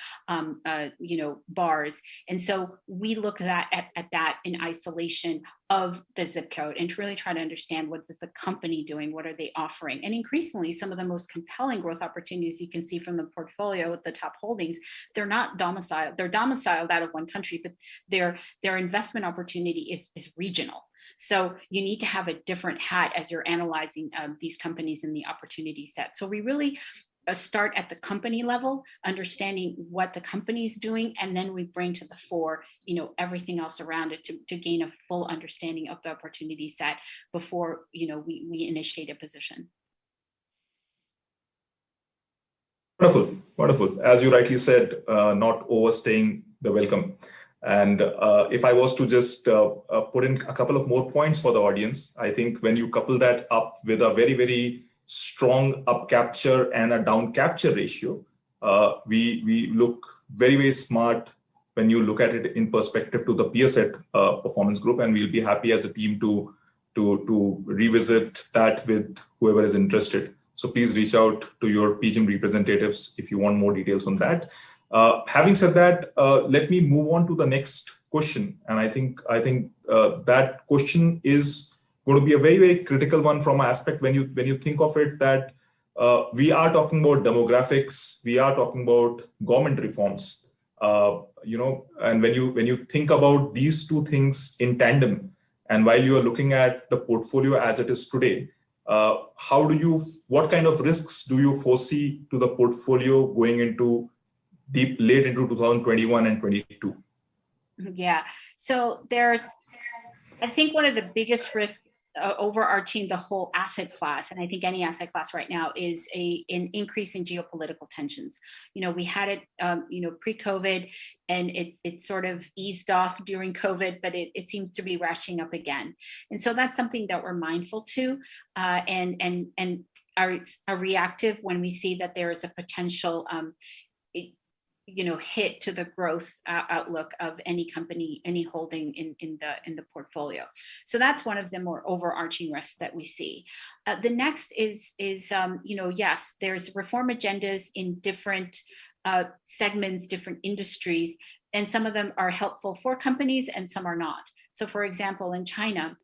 bars. And so we look at that in isolation of the zip code and to really try to understand, what is the company doing? What are they offering? And increasingly, some of the most compelling growth opportunities you can see from the portfolio with the top holdings, they're not domiciled. They're domiciled out of one country, but their investment opportunity is regional. So you need to have a different hat as you're analyzing these companies in the opportunity set. So we really start at the company level, understanding what the company is doing, and then we bring to the fore, everything else around it to gain a full understanding of the opportunity set before, we initiate a position. Wonderful, wonderful. As you rightly said, not overstaying the welcome. And if I was to just put in a couple of more points for the audience, I think when you couple that up with a very, very strong up capture and a down capture ratio, we look very, very smart when you look at it in perspective to the peer set performance group. And we'll be happy as a team to revisit that with whoever is interested. So please reach out to your PGIM representatives if you want more details on that. Having said that, let me move on to the next question. And I think that question is going to be a very, very critical one from an aspect when you think of it, that we are talking about demographics, we are talking about government reforms, and when you think about these two things in tandem, and while you are looking at the portfolio as it is today, what kind of risks do you foresee to the portfolio going into late into 2021 and 22? Yeah, so I think one of the biggest risks overarching the whole asset class, and I think any asset class right now, is an increase in geopolitical tensions. We had it, pre-COVID, and it sort of eased off during COVID, but it seems to be ratcheting up again. And so that's something that we're mindful to, and are reactive when we see that there is a potential hit to the growth outlook of any company, any holding in the portfolio. So that's one of the more overarching risks that we see. The next is yes, there's reform agendas in different segments, different industries, and some of them are helpful for companies and some are not. So for example, in China,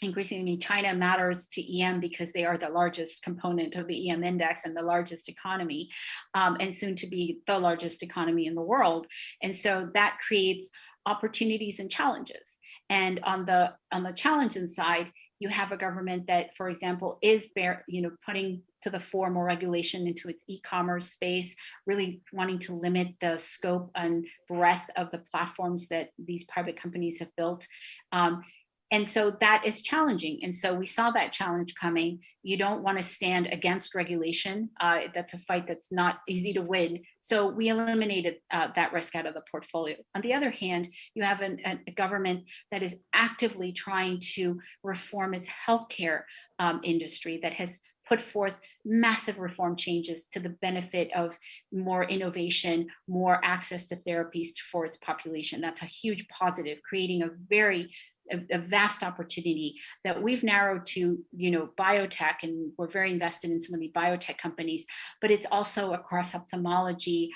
increasingly China matters to EM because they are the largest component of the EM index and the largest economy, and soon to be the largest economy in the world. And so that creates opportunities and challenges. And on the challenging side, you have a government that, for example, is putting to the fore more regulation into its e-commerce space, really wanting to limit the scope and breadth of the platforms that these private companies have built. And so that is challenging. And so we saw that challenge coming. You don't want to stand against regulation. That's a fight that's not easy to win. So we eliminated that risk out of the portfolio. On the other hand, you have a government that is actively trying to reform its healthcare industry, that has put forth massive reform changes to the benefit of more innovation, more access to therapies for its population. That's a huge positive, creating a vast opportunity that we've narrowed to, biotech, and we're very invested in some of the biotech companies, but it's also across ophthalmology,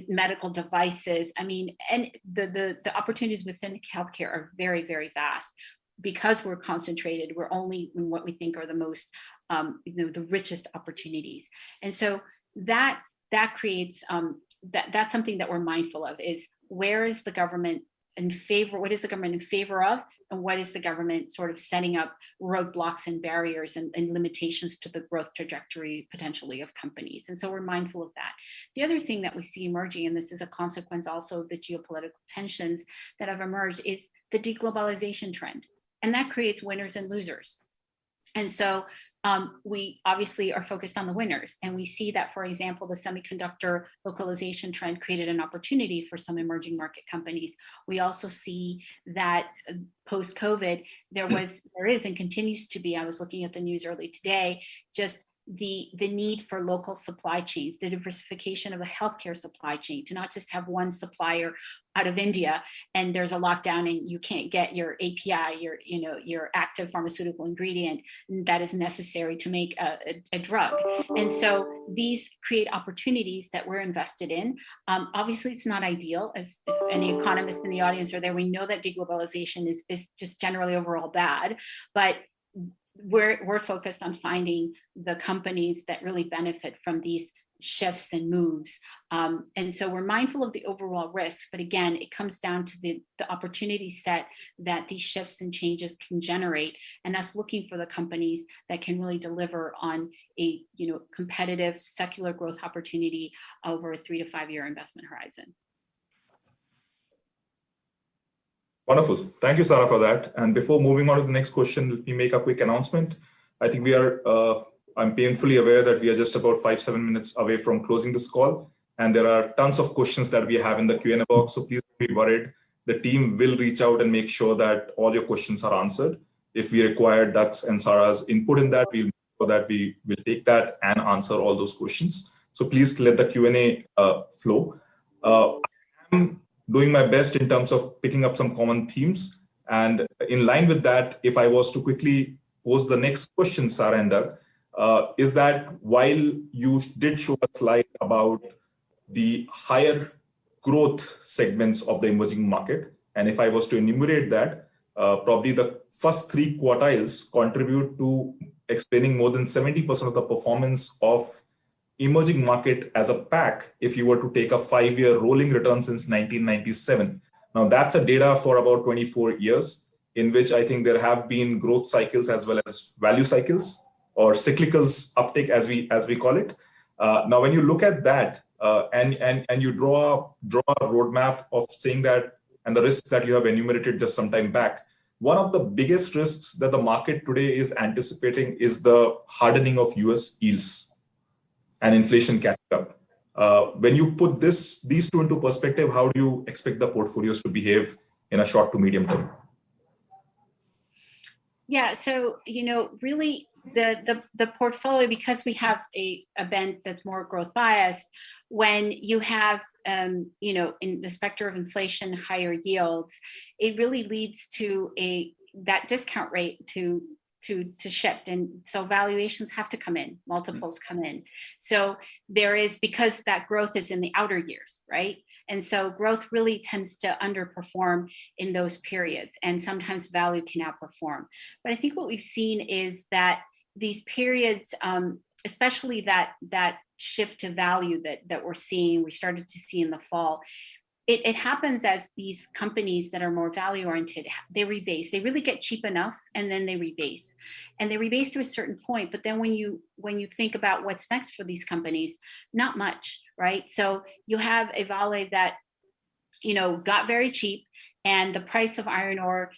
medical devices. I mean, and the opportunities within healthcare are very, very vast. Because we're concentrated, we're only in what we think are the most, the richest opportunities. And so that creates, that's something that we're mindful of, is where is the government in favor, what is the government in favor of, and what is the government sort of setting up roadblocks and barriers and limitations to the growth trajectory potentially of companies. And so we're mindful of that. The other thing that we see emerging, and this is a consequence also of the geopolitical tensions that have emerged, is the deglobalization trend. And that creates winners and losers. And so we obviously are focused on the winners. And we see that, for example, the semiconductor localization trend created an opportunity for some emerging market companies. We also see that post-COVID, there is and continues to be, I was looking at the news early today, just the need for local supply chains, the diversification of the healthcare supply chain, to not just have one supplier out of India and there's a lockdown and you can't get your API, your active pharmaceutical ingredient that is necessary to make a drug. And so these create opportunities that we're invested in. Obviously, it's not ideal. As any economists in the audience are there, we know that deglobalization is just generally overall bad, but we're focused on finding the companies that really benefit from these shifts and moves. And so we're mindful of the overall risk, but again, it comes down to the opportunity set that these shifts and changes can generate, and us looking for the companies that can really deliver on a competitive secular growth opportunity over a 3 to 5 year investment horizon. Wonderful. Thank you, Sarah, for that. And before moving on to the next question, let me make a quick announcement. I think I'm painfully aware that we are just about 5-7 minutes away from closing this call. And there are tons of questions that we have in the Q&A box. So please don't be worried. The team will reach out and make sure that all your questions are answered. If we require Doug's and Sarah's input in that, we'll make sure that we will take that and answer all those questions. So please let the Q&A flow. I'm doing my best in terms of picking up some common themes. And in line with that, if I was to quickly pose the next question, Sarah and Doug, is that while you did show a slide about the higher growth segments of the emerging market, and if I was to enumerate that, probably the first 3 quartiles contribute to explaining more than 70% of the performance of emerging market as a pack, if you were to take a 5-year rolling return since 1997. Now that's a data for about 24 years, in which I think there have been growth cycles as well as value cycles, or cyclicals uptick as we call it. Now, when you look at that and you draw a roadmap of saying that, and the risks that you have enumerated just some time back, one of the biggest risks that the market today is anticipating is the hardening of US yields and inflation catching up. When you put these two into perspective, how do you expect the portfolios to behave in a short to medium term? Yeah, so really the portfolio, because we have a bent that's more growth biased, when you have in the specter of inflation, higher yields, it really leads to that discount rate to to shift. And so valuations have to come in, multiples come in. So there is, because that growth is in the outer years, right? And so growth really tends to underperform in those periods, and sometimes value can outperform. But I think what we've seen is that these periods, especially that shift to value that we're seeing, we started to see in the fall, it happens as these companies that are more value oriented, they rebase. They really get cheap enough, and then they rebase, and they rebase to a certain point. But then when you think about what's next for these companies, not much, right? So you have a Vale that, got very cheap, and the price of iron ore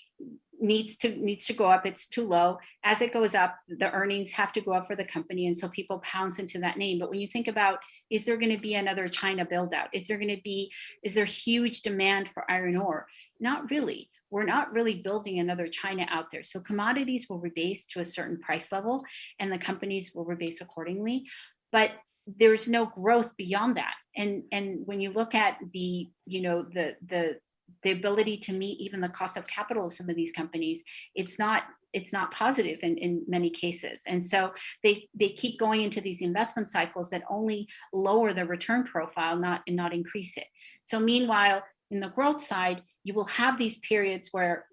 needs to go up. It's too low. As it goes up, the earnings have to go up for the company, and so people pounce into that name. But when you think about, is there going to be another China build out? Is there huge demand for iron ore? Not really. We're not really building another China out there. So commodities will rebase to a certain price level, and the companies will rebase accordingly. But there's no growth beyond that. And when you look at the ability to meet even the cost of capital of some of these companies, it's not positive in many cases. And so they keep going into these investment cycles that only lower the return profile, not increase it. So meanwhile, in the growth side, you will have these periods where,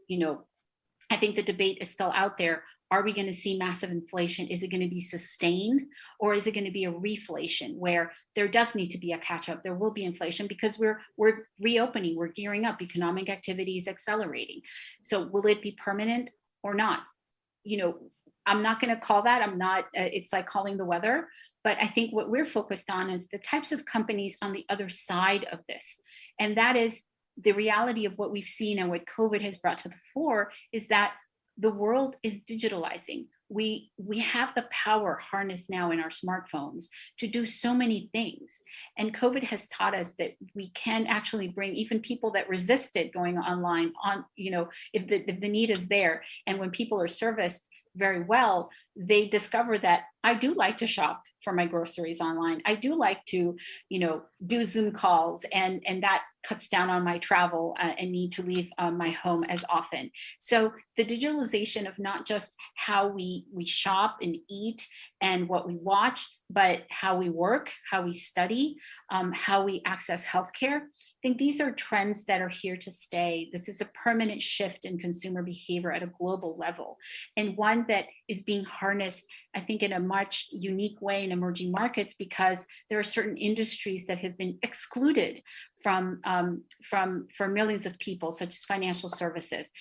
I think the debate is still out there. Are we going to see massive inflation? Is it going to be sustained, or is it going to be a reflation where there does need to be a catch up? There will be inflation because we're reopening, we're gearing up, economic activity is accelerating. So will it be permanent or not? I'm not going to call that. I'm not, it's like calling the weather. But I think what we're focused on is the types of companies on the other side of this. And that is the reality of what we've seen, and what COVID has brought to the fore is that the world is digitalizing. We have the power harnessed now in our smartphones to do so many things. And COVID has taught us that we can actually bring even people that resisted going online on, if the need is there. And when people are serviced very well, they discover that I do like to shop for my groceries online. I do like to, do Zoom calls, and that cuts down on my travel and need to leave my home as often. So the digitalization of not just how we shop and eat and what we watch, but how we work, how we study, how we access healthcare. I think these are trends that are here to stay. This is a permanent shift in consumer behavior at a global level, and one that is being harnessed, I think, in a much unique way in emerging markets, because there are certain industries that have been excluded from for millions of people, such as financial services.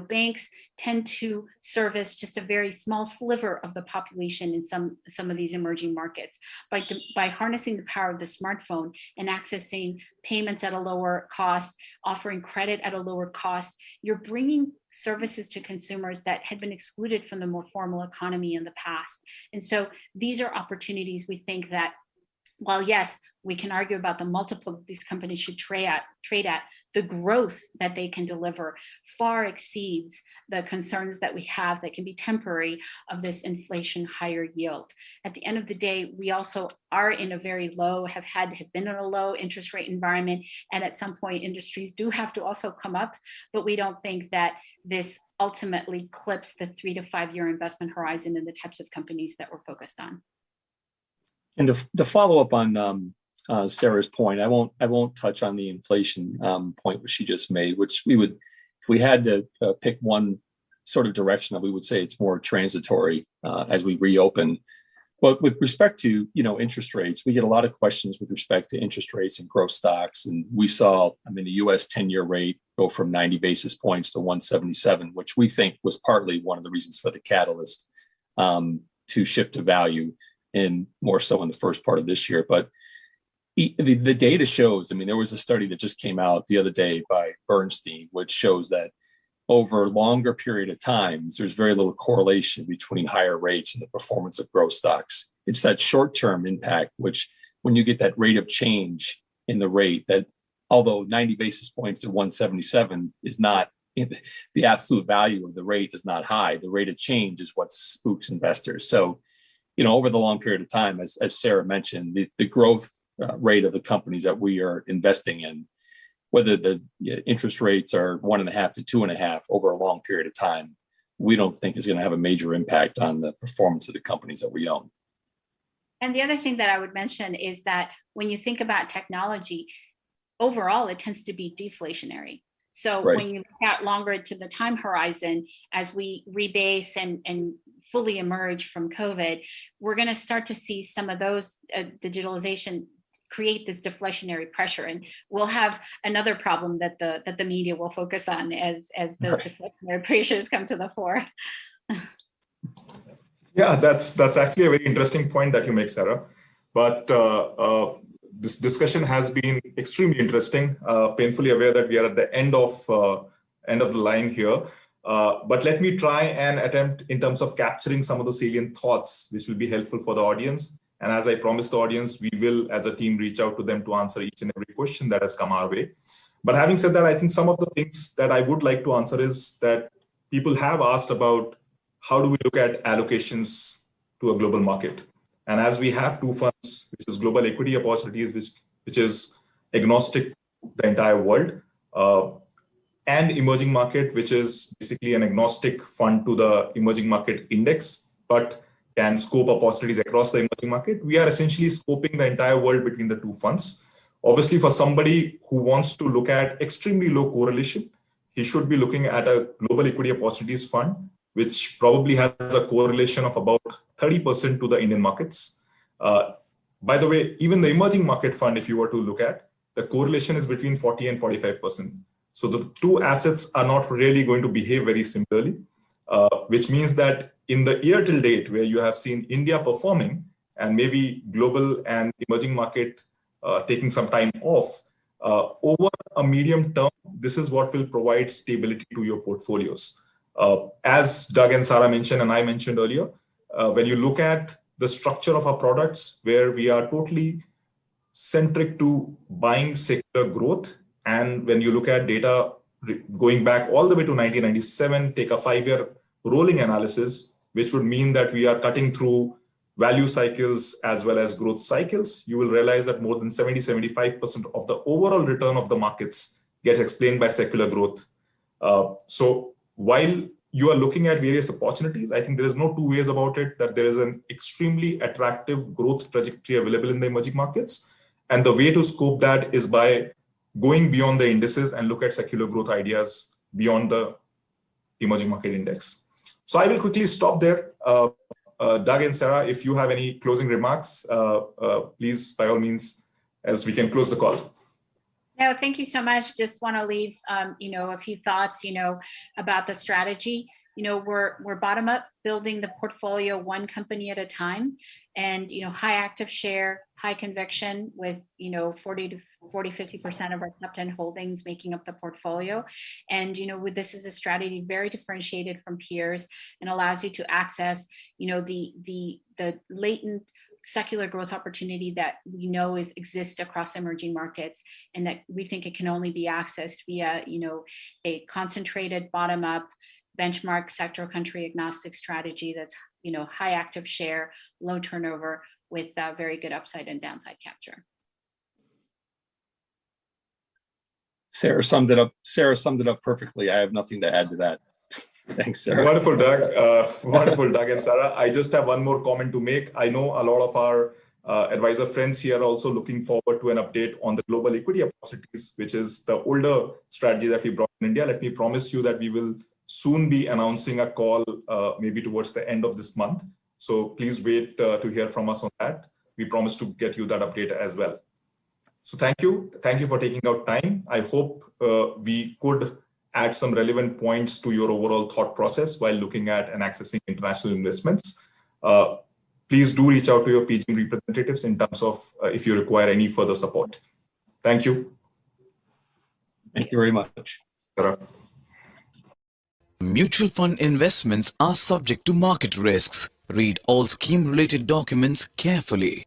Banks tend to service just a very small sliver of the population in some of these emerging markets. By harnessing the power of the smartphone and accessing payments at a lower cost, offering credit at a lower cost, you're bringing services to consumers that had been excluded from the more formal economy in the past. And so these are opportunities we think that, while yes, we can argue about the multiple that these companies should trade at, the growth that they can deliver far exceeds the concerns that we have that can be temporary of this inflation higher yield. At the end of the day, we also are in a very low, have been in a low interest rate environment. And at some point, industries do have to also come up, but we don't think that this ultimately clips the 3 to 5 year investment horizon in the types of companies that we're focused on. And to follow up on Sarah's point, I won't touch on the inflation point which she just made, which we would, if we had to pick one sort of direction, we would say it's more transitory as we reopen. But with respect to interest rates, we get a lot of questions with respect to interest rates and growth stocks, and we saw, the U.S. 10-year rate go from 90 basis points to 177, which we think was partly one of the reasons for the catalyst to shift to value, and more so in the first part of this year. But the data shows, there was a study that just came out the other day by Bernstein, which shows that over a longer period of time, there's very little correlation between higher rates and the performance of growth stocks. It's that short-term impact, which when you get that rate of change in the rate, that although 90 basis points to 177 is not, the absolute value of the rate is not high, the rate of change is what spooks investors. So over the long period of time, as Sarah mentioned, the growth rate of the companies that we are investing in, whether the interest rates are 1.5 to 2.5 over a long period of time, we don't think is going to have a major impact on the performance of the companies that we own. And the other thing that I would mention is that when you think about technology, overall, it tends to be deflationary. So Right. when you look out longer to the time horizon, as we rebase and fully emerge from COVID, we're going to start to see some of those digitalization create this deflationary pressure, and we'll have another problem that the media will focus on as those Right. deflationary pressures come to the fore. Yeah, that's actually a very interesting point that you make, Sarah. But this discussion has been extremely interesting. Painfully aware that we are at the end of the line here. But let me try and attempt in terms of capturing some of the salient thoughts, which will be helpful for the audience. And as I promised the audience, we will, as a team, reach out to them to answer each and every question that has come our way. But having said that, I think some of the things that I would like to answer is that people have asked about how do we look at allocations to a global market? And as we have two funds, which is global equity opportunities, which is agnostic to the entire world, and emerging market, which is basically an agnostic fund to the emerging market index, but can scope opportunities across the emerging market. We are essentially scoping the entire world between the two funds. Obviously, for somebody who wants to look at extremely low correlation, he should be looking at a global equity opportunities fund, which probably has a correlation of about 30% to the Indian markets. By the way, even the emerging market fund, if you were to look at, the correlation is between 40 and 45%. So the two assets are not really going to behave very similarly, which means that in the year till date, where you have seen India performing and maybe global and emerging market taking some time off, over a medium term, this is what will provide stability to your portfolios. As Doug and Sarah mentioned, and I mentioned earlier, when you look at the structure of our products, where we are totally centric to buying secular growth, and when you look at data going back all the way to 1997, take a 5-year rolling analysis, which would mean that we are cutting through value cycles as well as growth cycles, you will realize that more than 70-75% of the overall return of the markets gets explained by secular growth. So while you are looking at various opportunities, I think there is no two ways about it that there is an extremely attractive growth trajectory available in the emerging markets. And the way to scope that is by going beyond the indices and look at secular growth ideas beyond the emerging market index. So I will quickly stop there. Doug and Sarah, if you have any closing remarks, please, by all means, else we can close the call. No, thank you so much. Just want to leave, a few thoughts, about the strategy. We're bottom up, building the portfolio one company at a time, and high active share, high conviction with 40-50% of our top 10 holdings making up the portfolio. And this is a strategy very differentiated from peers and allows you to access the latent secular growth opportunity that we know exists across emerging markets, and that we think it can only be accessed via a concentrated bottom up benchmark sector country agnostic strategy that's high active share, low turnover, with very good upside and downside capture. Sarah summed it up perfectly. I have nothing to add to that. Thanks, Sarah. Wonderful, Doug. Wonderful, Doug and Sarah. I just have one more comment to make. I know a lot of our advisor friends here are also looking forward to an update on the global equity opportunities, which is the older strategy that we brought in India. Let me promise you that we will soon be announcing a call maybe towards the end of this month. So please wait to hear from us on that. We promise to get you that update as well. So thank you. Thank you for taking out time. I hope we could add some relevant points to your overall thought process while looking at and accessing international investments. Please do reach out to your PGIM representatives in terms of if you require any further support. Thank you. Thank you very much. Sarah. Mutual fund investments are subject to market risks. Read all scheme-related documents carefully.